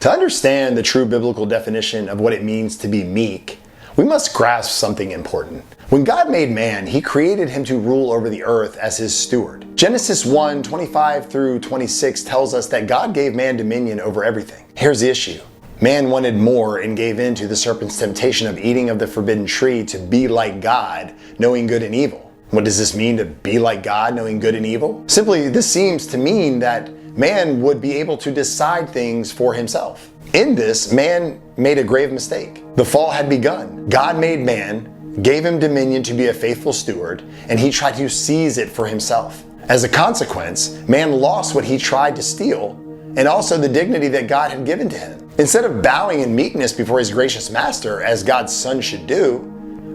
To understand the true biblical definition of what it means to be meek, we must grasp something important. When God made man, he created him to rule over the earth as his steward. Genesis 1:25 through 26 tells us that God gave man dominion over everything. Here's the issue. Man wanted more and gave in to the serpent's temptation of eating of the forbidden tree to be like God, knowing good and evil. What does this mean, to be like God, knowing good and evil? Simply, this seems to mean that man would be able to decide things for himself. In this, man made a grave mistake. The fall had begun. God made man, gave him dominion to be a faithful steward, and he tried to seize it for himself. As a consequence, man lost what he tried to steal, and also the dignity that God had given to him. Instead of bowing in meekness before his gracious master, as God's son should do,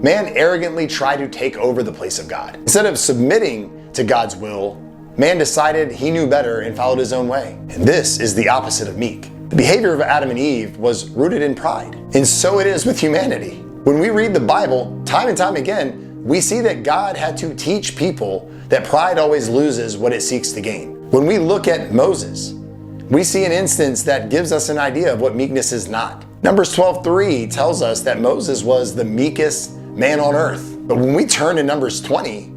man arrogantly tried to take over the place of God. Instead of submitting to God's will, man decided he knew better and followed his own way. And this is the opposite of meek. The behavior of Adam and Eve was rooted in pride. And so it is with humanity. When we read the Bible, time and time again, we see that God had to teach people that pride always loses what it seeks to gain. When we look at Moses, we see an instance that gives us an idea of what meekness is not. Numbers 12:3 tells us that Moses was the meekest man on earth. But when we turn to Numbers 20,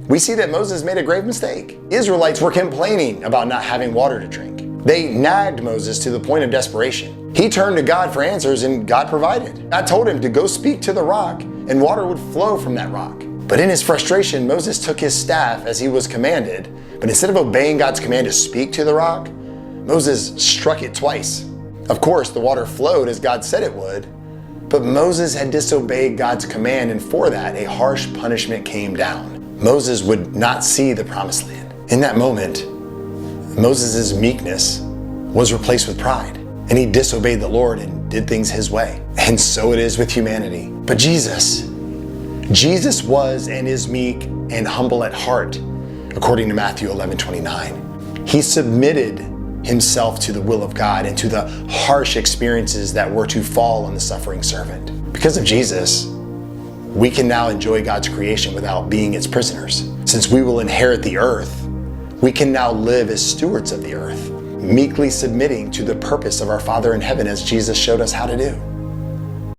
we see that Moses made a grave mistake. Israelites were complaining about not having water to drink. They nagged Moses to the point of desperation. He turned to God for answers and God provided. God told him to go speak to the rock and water would flow from that rock. But in his frustration, Moses took his staff as he was commanded, but instead of obeying God's command to speak to the rock, Moses struck it twice. Of course, the water flowed as God said it would, but Moses had disobeyed God's command, and for that, a harsh punishment came down. Moses would not see the promised land. In that moment, Moses' meekness was replaced with pride, and he disobeyed the Lord and did things his way. And so it is with humanity. But Jesus was and is meek and humble at heart, according to Matthew 11:29. He submitted himself to the will of God and to the harsh experiences that were to fall on the suffering servant. Because of Jesus, we can now enjoy God's creation without being its prisoners. Since we will inherit the earth, we can now live as stewards of the earth, meekly submitting to the purpose of our Father in heaven as Jesus showed us how to do.